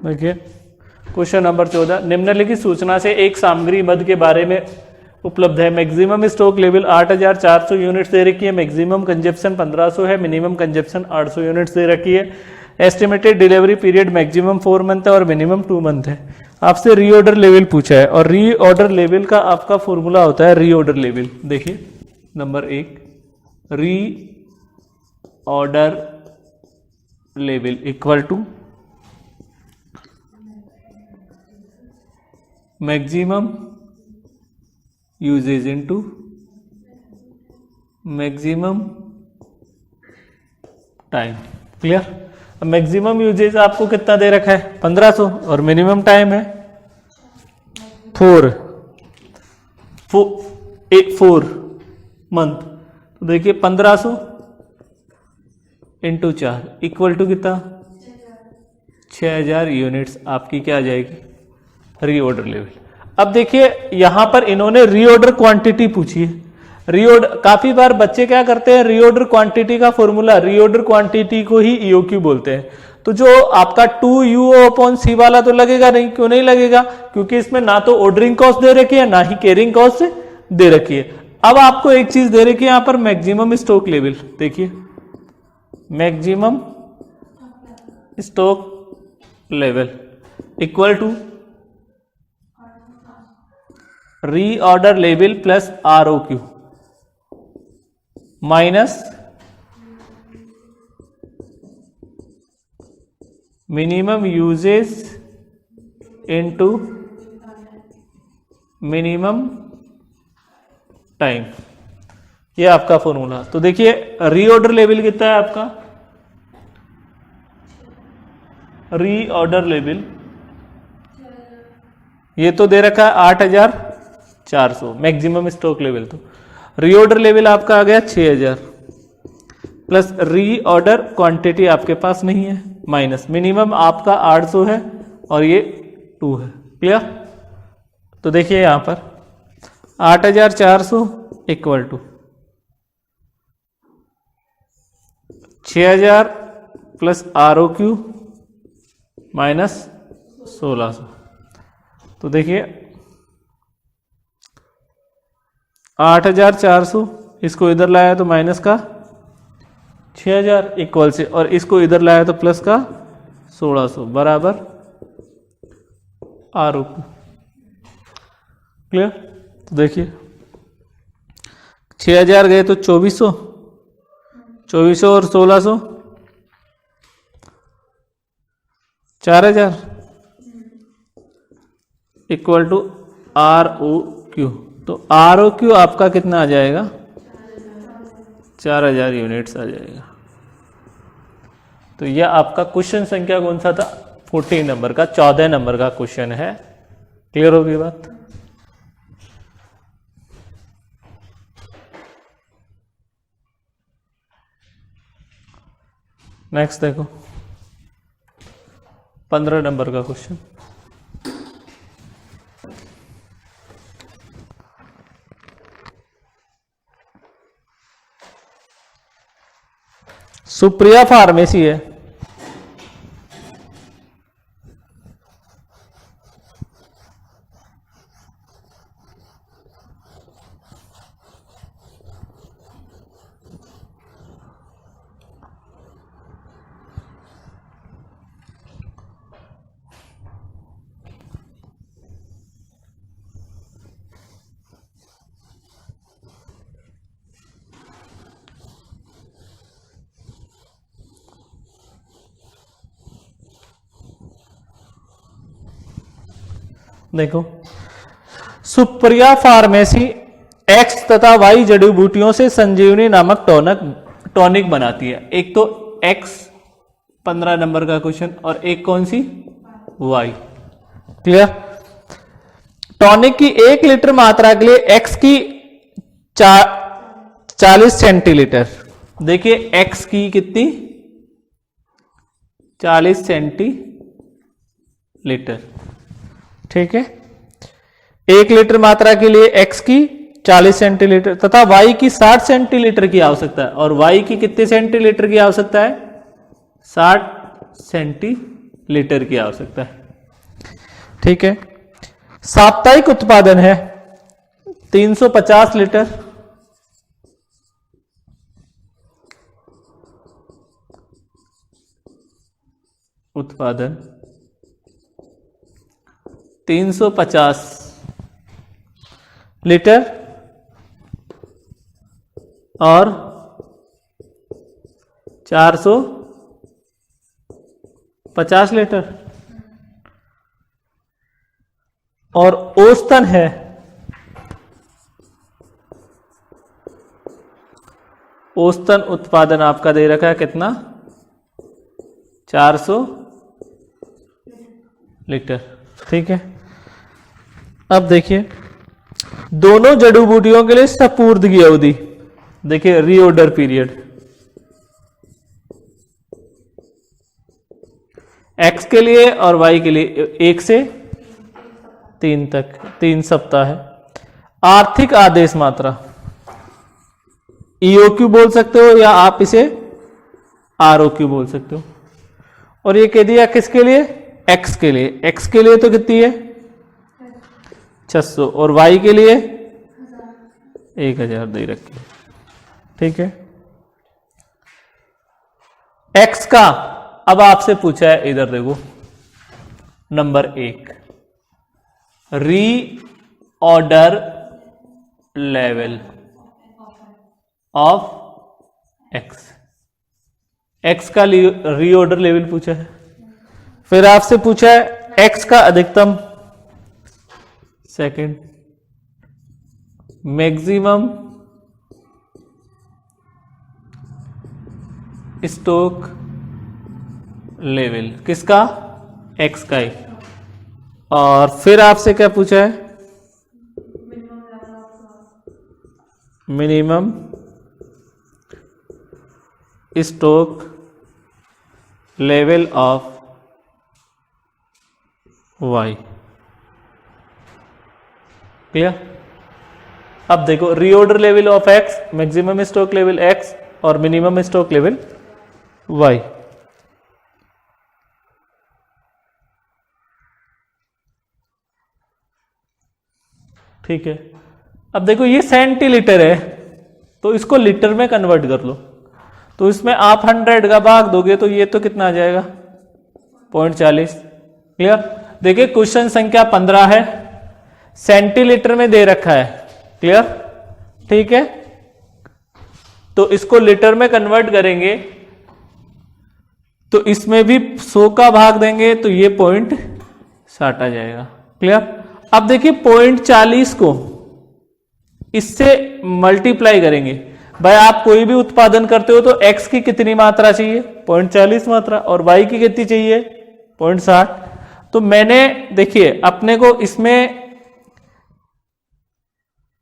देखिए question number 14, निम्नलिखित सूचना से एक सामग्री मद के बारे में उपलब्ध है। मैक्सिमम स्टॉक लेवल 8400 यूनिट्स दे रखी है, मैक्सिमम कंजप्शन 1500 है, मिनिमम कंजप्शन 800 यूनिट्स दे रखी है। Estimated delivery period maximum 4 month है और मिनिमम 2 मंथ है। आपसे रीऑर्डर लेवल पूछा है और रीऑर्डर लेवल का आपका फॉर्मूला होता है रीऑर्डर लेवल। देखिए number 1, reorder level equal to maximum usage into maximum time. Clear? Maximum usage आपको कितना दे रखा है 1500 और मिनिमम टाइम है 4 मंथ। तो देखिए 1500 इंटू 4 इक्वल टू कितना 6000 यूनिट्स आपकी क्या आ जाएगी रीऑर्डर लेवल। अब देखिए यहां पर इन्होंने रीऑर्डर क्वांटिटी पूछी है। रीऑर्डर काफी बार बच्चे क्या करते हैं, रीऑर्डर क्वांटिटी का फॉर्मूला रीऑर्डर क्वांटिटी को ही ईओक्यू बोलते हैं। तो जो आपका 2UO/C वाला तो लगेगा नहीं। क्यों नहीं लगेगा? क्योंकि इसमें ना तो ऑर्डरिंग कॉस्ट दे रखी है ना ही कैरिंग कॉस्ट दे रखी है। अब आपको एक चीज दे रखी है यहां पर मैक्सिमम स्टॉक लेवल। देखिए maximum stock level equal to reorder level plus ROQ minus minimum usage into minimum time. ये आपका फॉर्मूला। तो देखिए रीऑर्डर लेवल कितना है आपका, रीऑर्डर लेवल ये तो दे रखा है 8400 मैक्सिमम स्टॉक लेवल। तो रीऑर्डर लेवल आपका आ गया 6000 प्लस रीऑर्डर क्वांटिटी आपके पास नहीं है माइनस मिनिमम आपका 800 है और ये 2 है। क्लियर? तो देखिए यहां पर 8400 equal to 6000 plus ROQ minus 1600। तो देखिए 8400 इसको इधर लाया तो माइनस का 6000 इक्वल से और इसको इधर लाया तो प्लस का 1600 बराबर ROQ। क्लियर? तो देखिए 6000 गए तो 2400 और 1600 4000 इक्वल टू ROQ। तो ROQ आपका कितना आ जाएगा 4000 यूनिट्स आ जाएगा। तो यह आपका क्वेश्चन संख्या कौन सा था 14 नंबर का 14 नंबर का क्वेश्चन है। क्लियर होगी बात? नेक्स्ट देखो 15 नंबर का क्वेश्चन। सुप्रिया फार्मेसी है। देखो सुप्रिया फार्मेसी एक्स तथा वाई जड़ी बूटियों से संजीवनी नामक टॉनिक बनाती है। एक तो एक्स 15 नंबर का क्वेश्चन और एक कौन सी वाई। क्लियर? टॉनिक की 1 लीटर मात्रा के लिए एक्स की 40 सेंटीलीटर। देखिए एक्स की कितनी 40 सेंटीलीटर। ठीक है, 1 लीटर मात्रा के लिए एक्स की 40 सेंटीलीटर तथा वाई की 60 सेंटीलीटर की आवश्यकता है। और वाई की कितने सेंटीलीटर की आवश्यकता है 60 सेंटीलीटर। लीटर की आवश्यकता है। ठीक है, साप्ताहिक उत्पादन है 350 लीटर। उत्पादन 350 लीटर और 450 लीटर, और औसतन है औसतन उत्पादन आपका दे रखा है कितना, 400 लीटर। ठीक है, अब देखिए दोनों जड़ी बूटियों के लिए सपूर्दगी अवधि, देखिए रीऑर्डर पीरियड एक्स के लिए और वाई के लिए 1 से 3 तक 3 सप्ताह है। आर्थिक आदेश मात्रा EOQ बोल सकते हो या आप इसे ROQ बोल सकते हो। और ये कह दिया किसके लिए, एक्स के लिए। एक्स के लिए तो कितनी है 600 और वाई के लिए 1000 दे रखी है। ठीक है, एक्स का अब आपसे पूछा है, इधर देखो number 1 reorder level of X. X का रीऑर्डर लेवल पूछा है। फिर आपसे पूछा है एक्स का अधिकतम, सेकंड मैक्सिमम स्टॉक लेवल, किसका, एक्स का ही। और फिर आपसे क्या पूछा है, minimum stock level of Y. Clear. अब देखो reorder level of X, maximum stock level X और मिनिमम स्टॉक लेवल वाई। ठीक है, अब देखो ये सेंटीलीटर है तो इसको लीटर में कन्वर्ट कर लो, तो इसमें आप 100 का भाग दोगे तो ये तो कितना आ जाएगा 0.40। क्लियर। देखिए क्वेश्चन संख्या 15 है, सेंटीलीटर में दे रखा है। क्लियर। ठीक है, तो इसको लीटर में कन्वर्ट करेंगे तो इसमें भी 100 का भाग देंगे तो ये 0.60 आ जाएगा। क्लियर। अब देखिए 0.40 को इससे मल्टीप्लाई करेंगे। भाई आप कोई भी उत्पादन करते हो तो x की कितनी मात्रा चाहिए 0.40 मात्रा और y की कितनी चाहिए 0.60। तो मैंने देखिए अपने को इसमें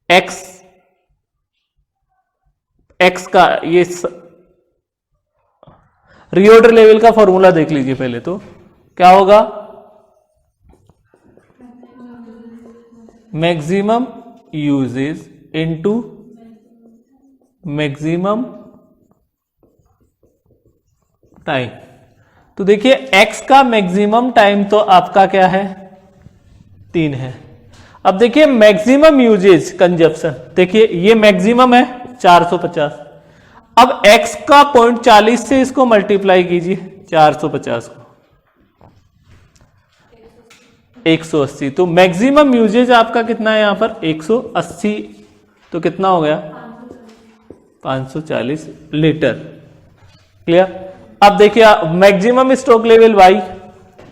x का ये रीऑर्डर लेवल का फॉर्मूला देख लीजिए पहले। तो क्या होगा, maximum usage into maximum time. तो देखिए x का मैक्सिमम टाइम तो आपका क्या है 3 है। अब देखिए मैक्सिमम यूजेज कंजप्शन, देखिए ये मैक्सिमम है 450। अब x का 0.40 से इसको मल्टीप्लाई कीजिए 450 को 180। तो मैक्सिमम यूजेज आपका कितना है यहां पर 180। तो कितना हो गया 540 लीटर। क्लियर। अब देखिए मैक्सिमम स्टॉक लेवल y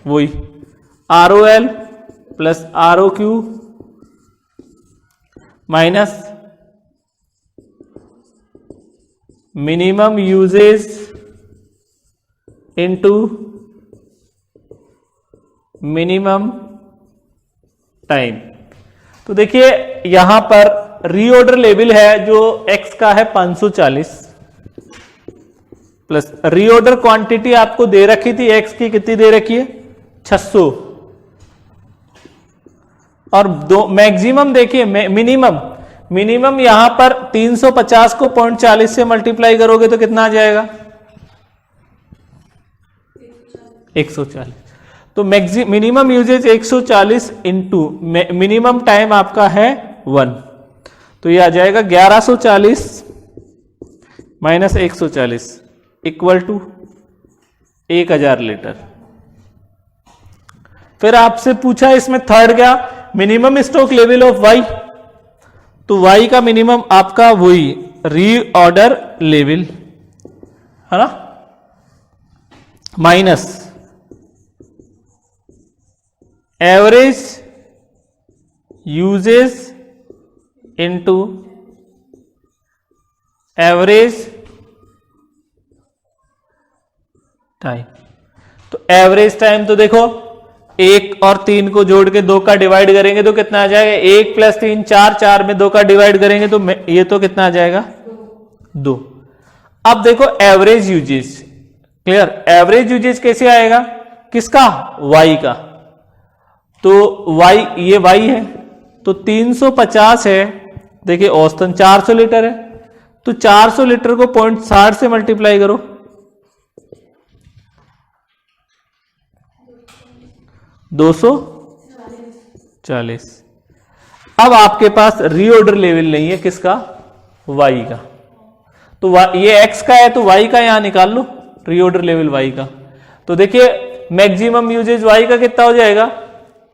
वही ROL plus ROQ minus minimum usage into minimum time. तो देखिए यहां पर रीऑर्डर लेवल है जो x का है 540 प्लस रीऑर्डर क्वांटिटी आपको दे रखी थी x की कितनी दे रखी है 600 और दो मैक्सिमम देखिए मिनिमम यहां पर 350 को 0.40 से मल्टीप्लाई करोगे तो कितना आ जाएगा 140। तो minimum usage 140 into minimum time आपका है 1, तो ये आ जाएगा 1140 माइनस 140 इक्वल टू 1000 लीटर। फिर आपसे पूछा इसमें थर्ड क्या, minimum stock level of Y, तो वाई का मिनिमम आपका वही रीऑर्डर लेवल है ना, minus average usage into average time. तो एवरेज टाइम तो देखो 1 और 3 को जोड़ के 2 का डिवाइड करेंगे तो कितना आ जाएगा, 1 + 3 4, 4 में 2 का डिवाइड करेंगे तो ये तो कितना आ जाएगा 2। अब देखो average usage, clear, average usage कैसे आएगा, किसका, वाई का, तो वाई ये वाई है तो 350 है, देखिए औसतन 400 लीटर है, तो 400 लीटर को 0.60 से मल्टीप्लाई करो, 240। अब आपके पास रीऑर्डर लेवल नहीं है किसका, वाई का, तो ये एक्स का है तो वाई का यहां निकाल लो, रीऑर्डर लेवल वाई का। तो देखिए मैक्सिमम यूजेज वाई का कितना हो जाएगा,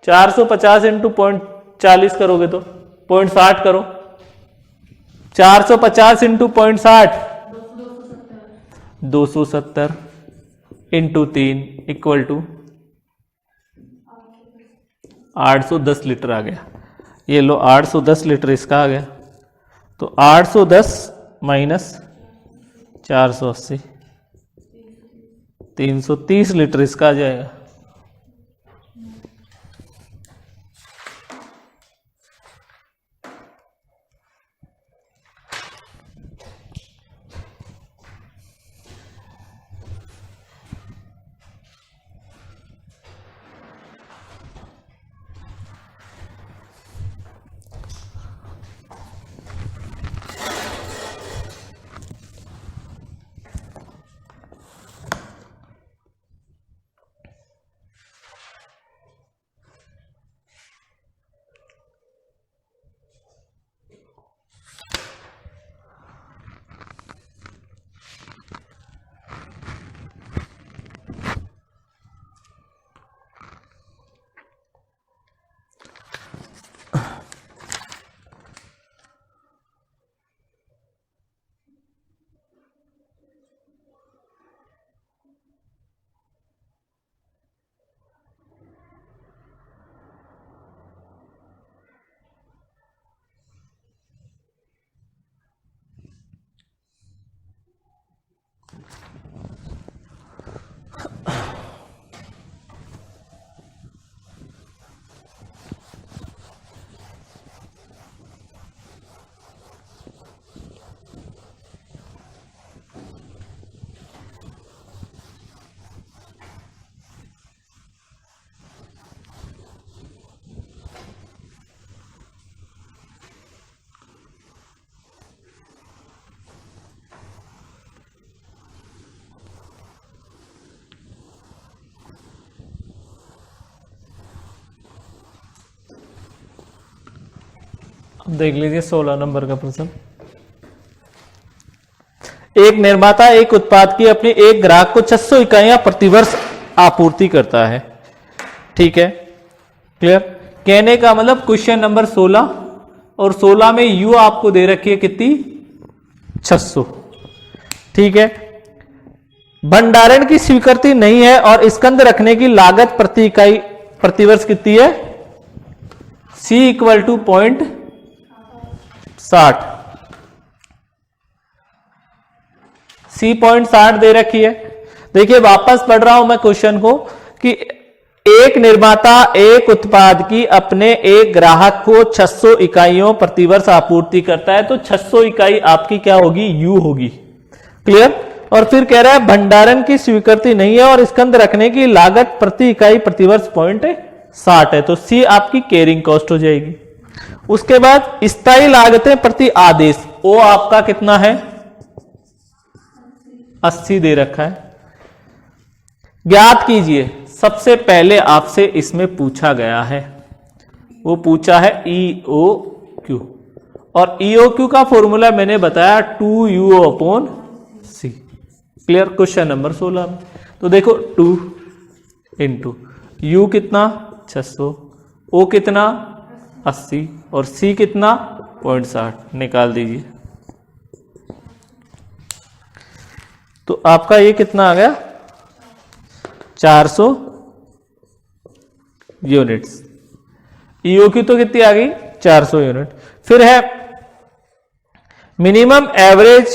450 इंटू 0.40 करोगे तो 0.60 करो, 450 into 0.60 270 into 3 equal to 810 litre आ गया। ये लो 810 लीटर इसका आ गया, तो 810 माइनस 480 330 लीटर इसका आ जाएगा। देख लीजिए 16 नंबर का प्रश्न। एक निर्माता एक उत्पाद की अपने एक ग्राहक को 600 इकाइयां प्रतिवर्ष आपूर्ति करता है, ठीक है, क्लियर। कहने का मतलब क्वेश्चन नंबर 16 और 16 में यू आपको दे रखी है कितनी, 600, ठीक है। भंडारण की स्वीकृति नहीं है और स्कंद रखने की लागत प्रति इकाई प्रतिवर्ष कितनी है, C इक्वल टू 0.60। C 0.60 दे रखी है। देखिए वापस पढ़ रहा हूं मैं क्वेश्चन को कि एक निर्माता एक उत्पाद की अपने एक ग्राहक को 600 इकाइयों प्रतिवर्ष आपूर्ति करता है, तो 600 इकाई आपकी क्या होगी, यू होगी, क्लियर। और फिर कह रहा है भंडारण की स्वीकृति नहीं है और स्कंद रखने की लागत प्रति इकाई प्रतिवर्ष 0.60 है, तो सी आपकी कैरिंग कॉस्ट हो जाएगी। उसके बाद स्थायी लागतें प्रति आदेश, ओ आपका कितना है, 80 दे रखा है। ज्ञात कीजिए सबसे पहले आपसे इसमें पूछा गया है, वो पूछा है EOQ, और EOQ का फॉर्मूला मैंने बताया 2U/C। क्लियर? क्वेश्चन नंबर 16 में तो देखो 2 इंटू U कितना 600, O कितना 80 और C कितना 0.60 निकाल दीजिए। तो आपका ये कितना आ गया 400 यूनिट्स। EOQ तो कितनी आ गई 400 यूनिट। फिर है मिनिमम एवरेज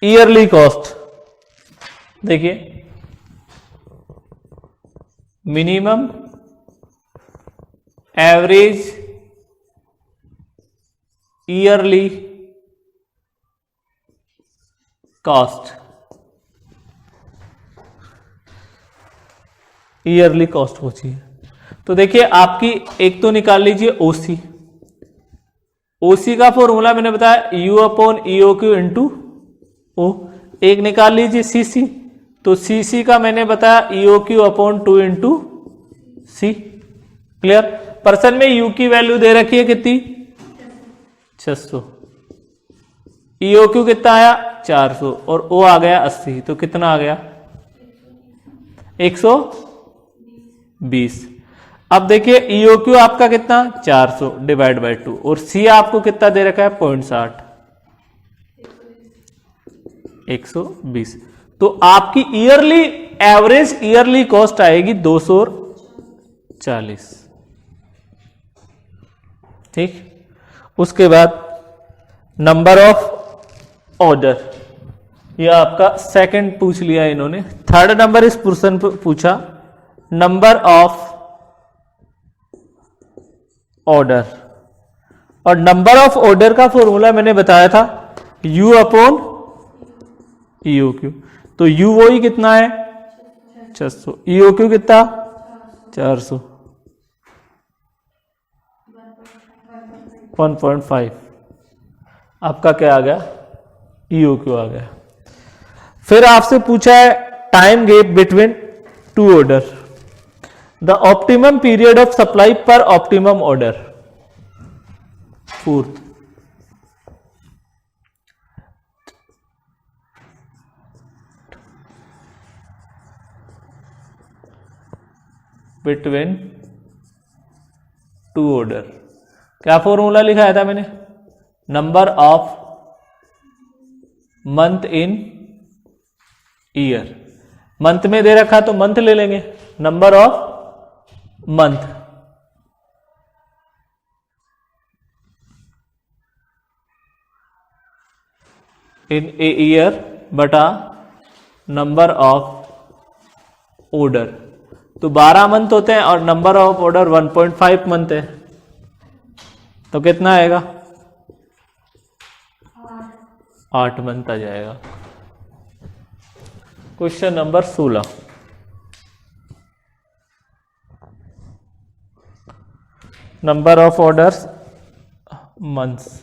ईयरली कॉस्ट। देखिए minimum average yearly cost, yearly cost पूछी है। तो देखिए आपकी एक तो निकाल लीजिए ओसी। ओसी का फॉर्मूला मैंने बताया U/EOQ इंटू ओ। एक निकाल लीजिए सीसी, तो सीसी का मैंने बताया EOQ/2 इंटू सी। क्लियर? पर्सन में यू की वैल्यू दे रखी है कितनी 600, EOQ कितना आया 400 और O आ गया 80, तो कितना आ गया 120। अब देखिए EOQ आपका कितना 400 डिवाइड बाय 2 और C आपको कितना दे रखा है 0.60, 120। तो आपकी ईयरली एवरेज ईयरली कॉस्ट आएगी 240। ठीक। उसके बाद नंबर ऑफ ऑर्डर, ये आपका सेकंड पूछ लिया इन्होंने। थर्ड नंबर इस पर्सन पूछा नंबर ऑफ ऑर्डर, और नंबर ऑफ ऑर्डर का फॉर्मूला मैंने बताया था U/EOQ। तो U वही कितना है 600, EOQ कितना 400, 1.5। आपका क्या आ गया EOQ आ गया। फिर आपसे पूछा है time gap between two order, the optimum period of supply पर optimum order. Fourth, between two order, क्या फॉर्मूला लिखाया था मैंने, number of month in year. Month में दे रखा तो मंथ ले लेंगे, number of month in a year बटा नंबर ऑफ ऑर्डर। तो 12 मंथ होते हैं और नंबर ऑफ ऑर्डर 1.5 मंथ है, तो कितना आएगा 8 मंथ आ जाएगा। Question number 16, number of orders months.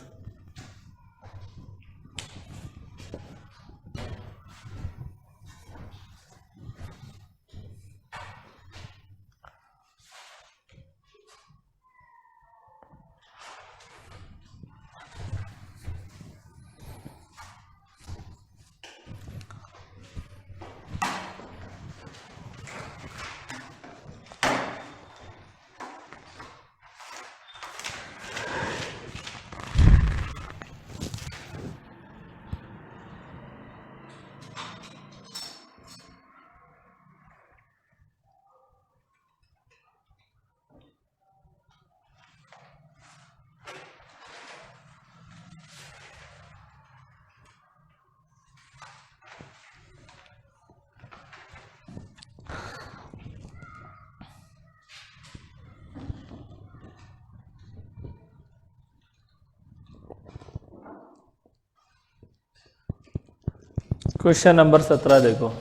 Question number 17 देखो,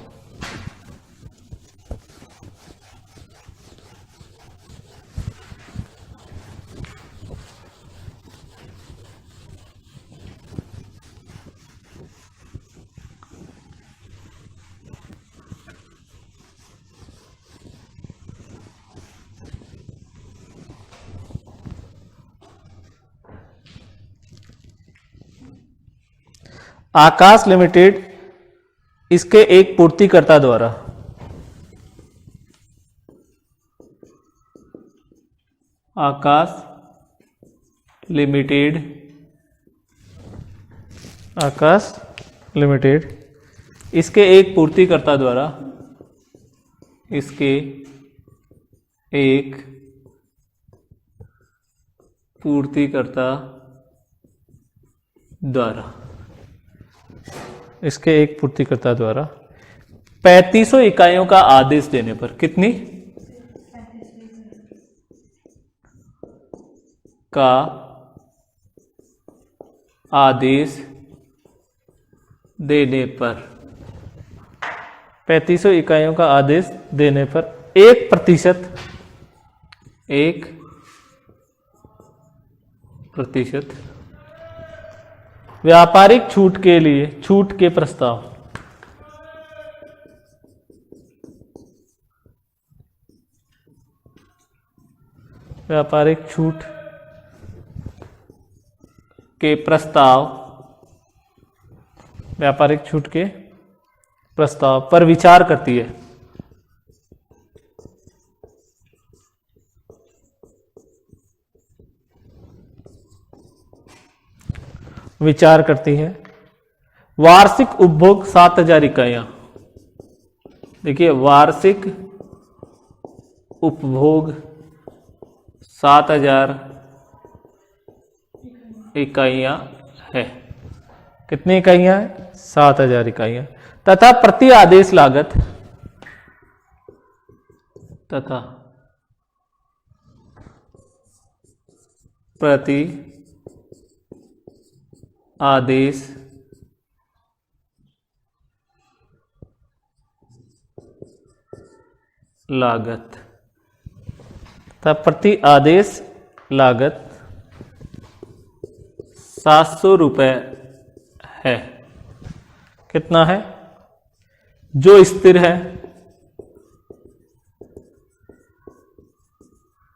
आकाश लिमिटेड इसके एक पूर्तिकर्ता द्वारा आकाश लिमिटेड इसके एक पूर्तिकर्ता द्वारा इसके एक पूर्तिकर्ता द्वारा 3500 इकाइयों का आदेश देने पर कितनी का आदेश देने पर 3500 इकाइयों का आदेश देने पर 1% व्यापारिक छूट के लिए छूट के प्रस्ताव व्यापारिक छूट के प्रस्ताव पर विचार करती है। वार्षिक उपभोग 7000 इकाइयां। देखिए वार्षिक उपभोग 7000 इकाइयां है। कितनी इकाइयां है? 7000 इकाइयां। तथा प्रति आदेश लागत प्रति आदेश लागत 700 रुपए है। कितना है? जो स्थिर है,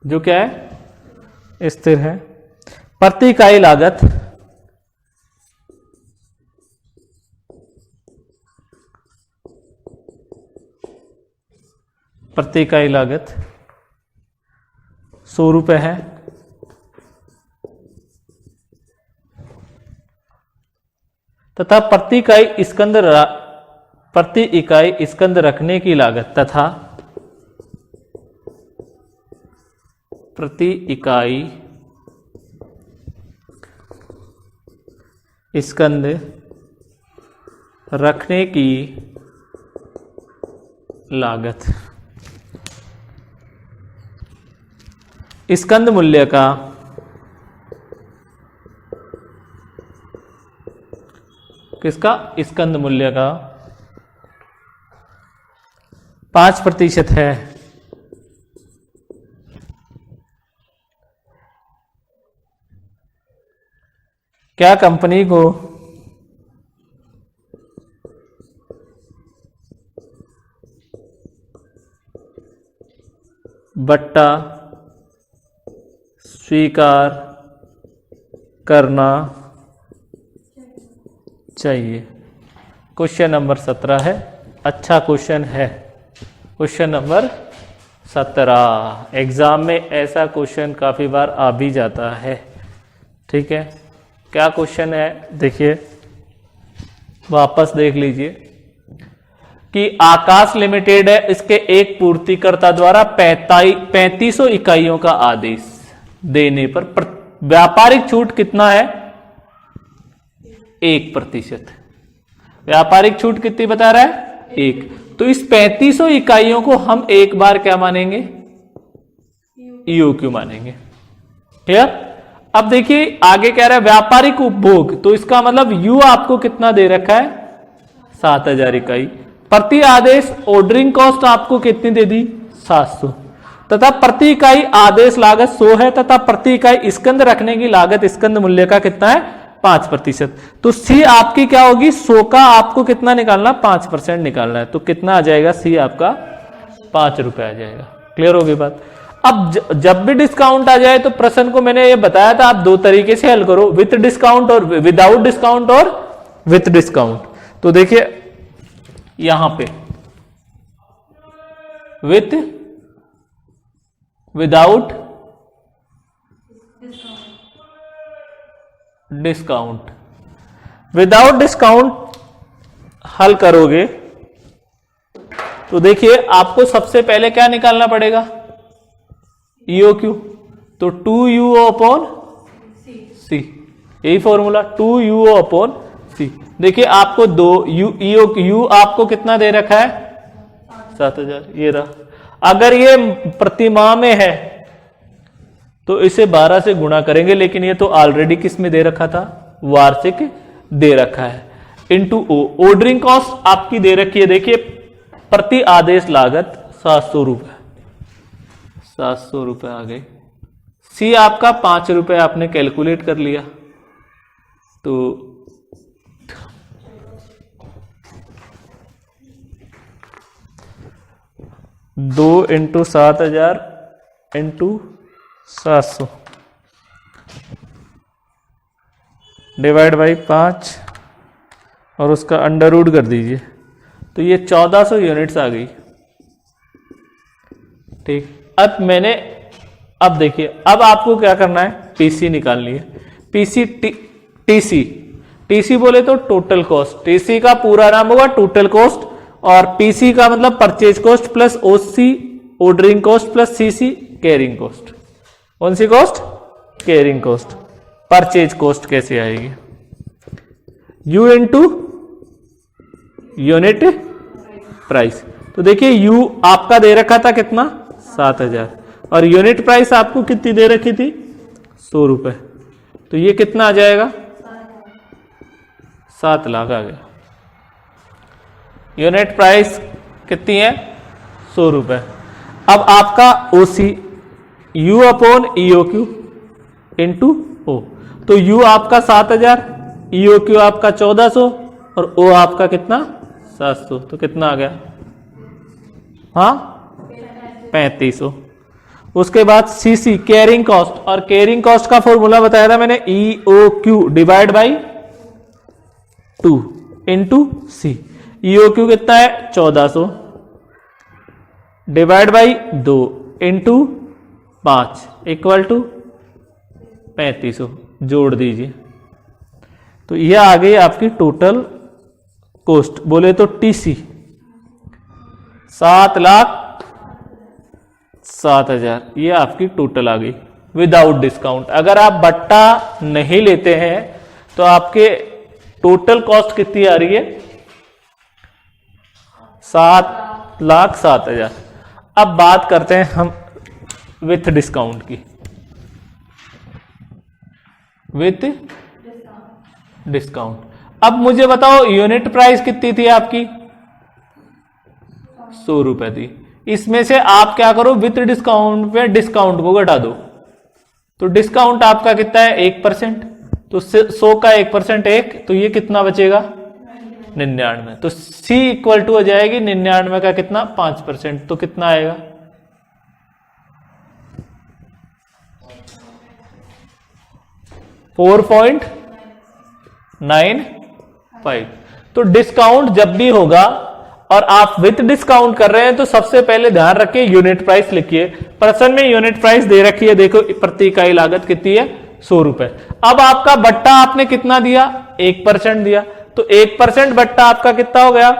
जो क्या है? स्थिर है। प्रति इकाई लागत प्रति इकाई लागत 100 रुपए है। तथा प्रति इकाई स्कंद रखने की लागत तथा प्रति इकाई स्कंद रखने की लागत स्कंद मूल्य का किसका? स्कंद मूल्य का 5% है। क्या कंपनी को बट्टा स्वीकार करना चाहिए? क्वेश्चन नंबर 17 है। अच्छा क्वेश्चन है। क्वेश्चन नंबर 17 एग्जाम में ऐसा क्वेश्चन काफी बार आ भी जाता है। ठीक है, क्या क्वेश्चन है देखिए, वापस देख लीजिए कि आकाश लिमिटेड है, इसके एक पूर्तिकर्ता द्वारा 3500 इकाइयों का आदेश देने पर व्यापारिक छूट कितना है? 1%। व्यापारिक छूट कितनी बता रहा है? 1। तो इस 3500 इकाइयों को हम एक बार क्या मानेंगे? EOQ मानेंगे। क्लियर? अब देखिए आगे कह रहा है व्यापारिक उपभोग, तो इसका मतलब U आपको कितना दे रखा है? 7000 इकाई। प्रति आदेश ऑर्डरिंग कॉस्ट आपको कितनी दे दी? 700। तथा प्रति इकाई आदेश लागत 100 है तथा प्रति इकाई स्कंद रखने की लागत स्कंद मूल्य का कितना है? 5%। तो C आपकी क्या होगी? 100 का आपको कितना निकालना? 5% निकालना है। तो कितना आ जाएगा? C आपका 5 रुपए आ जाएगा। क्लियर होगी बात? अब जब भी डिस्काउंट आ जाए तो प्रश्न को मैंने ये बताया था, आप दो तरीके से हल करो, विथ डिस्काउंट और विदाउट डिस्काउंट और विथ डिस्काउंट। तो देखिए यहां पे with, without discount, without discount हल करोगे तो देखिए आपको सबसे पहले क्या निकालना पड़ेगा, EOQ। तो 2U अपॉन C, यही फॉर्मूला 2U अपॉन C। देखिए आपको दो U आपको कितना दे रखा है 7000, ये रहा। अगर ये प्रतिमाह में है तो इसे 12 से गुणा करेंगे, लेकिन ये तो ऑलरेडी किस में दे रखा था, वार्षिक दे रखा है। इंटू ओ, ऑर्डरिंग कॉस्ट आपकी दे रखी है, देखिए प्रति आदेश लागत 700 रुपए, 700 रुपए आ गए। सी आपका 5 रुपए आपने कैलकुलेट कर लिया, तो 2 इंटू 7000 इंटू 700 डिवाइड बाई 5 और उसका अंडर रूट कर दीजिए, तो ये 1400 यूनिट्स आ गई। ठीक, अब देखिए अब आपको क्या करना है, पीसी निकालनी है। पीसी टीसी बोले तो टोटल कॉस्ट, टीसी का पूरा नाम होगा टोटल कॉस्ट, और पीसी का मतलब purchase cost plus OC ordering cost plus CC carrying cost. कौन सी cost, carrying cost. Purchase cost कैसे आएगी, यू इंटू यूनिट प्राइस। तो देखिए यू आपका दे रखा था कितना 7000, और यूनिट प्राइस आपको कितनी दे रखी थी 100 रुपए, तो ये कितना आ जाएगा 7 लाख आ गया। यूनिट प्राइस कितनी है 100 रुपए। अब आपका OC U upon EOQ into O, तो यू आपका 7000, EOQ आपका 1400 और ओ आपका कितना 700, तो कितना आ गया, हाँ 3500। उसके बाद सीसी कैरिंग कॉस्ट, और कैरिंग कॉस्ट का फॉर्मूला बताया था मैंने, EOQ divide by 2 into C. EOQ कितना है 1400 divide by 2 into 5 equal to 3500, जोड़ दीजिए, तो यह आ गई आपकी टोटल कॉस्ट। बोले तो टीसी 7,07,000, ये आपकी टोटल आ गई विदाउट डिस्काउंट। अगर आप बट्टा नहीं लेते हैं तो आपके टोटल कॉस्ट कितनी आ रही है 7,07,000। अब बात करते हैं हम विथ डिस्काउंट की, विथ डिस्काउंट। अब मुझे बताओ यूनिट प्राइस कितनी थी आपकी 100 रुपए थी। इसमें से आप क्या करो, विथ डिस्काउंट पे डिस्काउंट को घटा दो, तो डिस्काउंट आपका कितना है 1%, तो 100 का 1% 1, तो ये कितना बचेगा 99। तो C इक्वल टू हो जाएगी 99 का कितना 5%, तो कितना आएगा 4.95। तो डिस्काउंट जब भी होगा और आप विथ डिस्काउंट कर रहे हैं तो सबसे पहले ध्यान रखिए यूनिट प्राइस लिखिए। प्रश्न में यूनिट प्राइस दे रखी है, देखो प्रति इकाई लागत कितनी है 100 रुपए। अब आपका बट्टा आपने कितना दिया 1% दिया, तो 1% बट्टा आपका कितना हो गया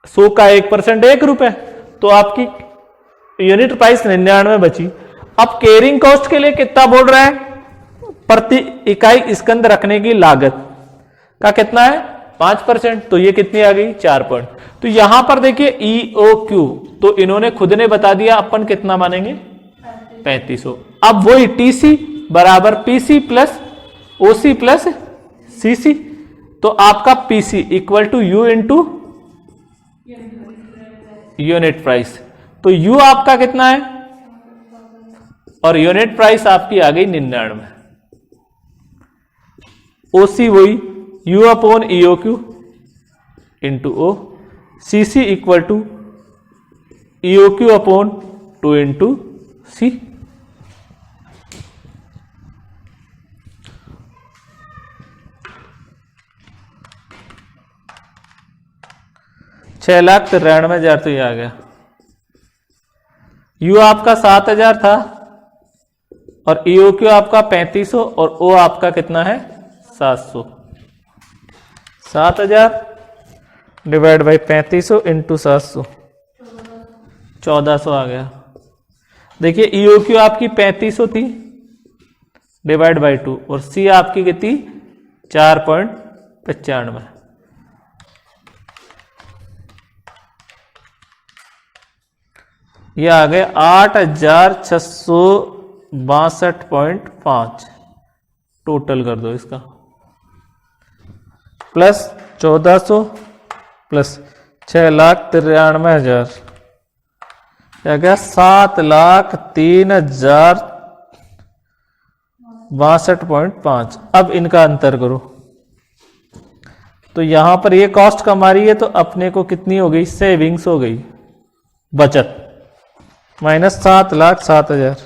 100 का 1% 1 रुपए, तो आपकी यूनिट प्राइस 99 बची। अब कैरिंग कॉस्ट के लिए कितना बोल रहा है, प्रति इकाई स्कंद रखने की लागत का कितना है 5%, तो ये कितनी आ गई 4 पॉइंट। तो यहां पर देखिए EOQ तो इन्होंने खुद ने बता दिया, अपन कितना मानेंगे 3500। अब वही TC बराबर PC plus OC plus CC, तो आपका PC equal to U into unit price. तो U आपका कितना है और यूनिट प्राइस आपकी आ गई 99। OC वही U upon EOQ into O, CC equal to EOQ upon 2 into C। 6,93,000 तो ये आ गया। यू आपका 7,000 था और ईओक्यू आपका 3500 और ओ आपका कितना है 700। 7,000 डिवाइड बाई 3500 इंटू 700 1400 आ गया। देखिए ईओक्यू आपकी 3500 थी डिवाइड बाई 2 और सी आपकी कितनी 4.95। ये आ गए 8,662.5 टोटल कर दो इसका प्लस 1400 प्लस 6,93,000 क्या गया 7,03,062.5। अब इनका अंतर करो तो यहां पर ये कॉस्ट कम आ रही है तो अपने को कितनी हो गई सेविंग्स हो गई बचत माइनस 7,07,000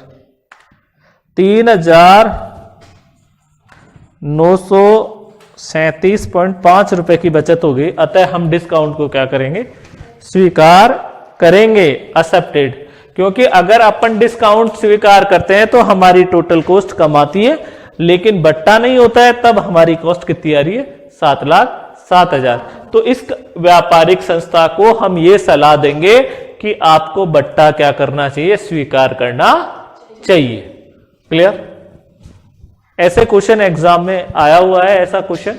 3,937.5 रुपए की बचत हो गई। अतः हम डिस्काउंट को क्या करेंगे स्वीकार करेंगे एक्सेप्टेड। क्योंकि अगर अपन डिस्काउंट स्वीकार करते हैं तो हमारी टोटल कॉस्ट कम आती है लेकिन बट्टा नहीं होता है तब हमारी कॉस्ट कितनी आ रही है 7,07,000। तो इस व्यापारिक संस्था को हम ये सलाह देंगे कि आपको बट्टा क्या करना चाहिए स्वीकार करना चाहिए। क्लियर? ऐसे क्वेश्चन एग्जाम में आया हुआ है ऐसा क्वेश्चन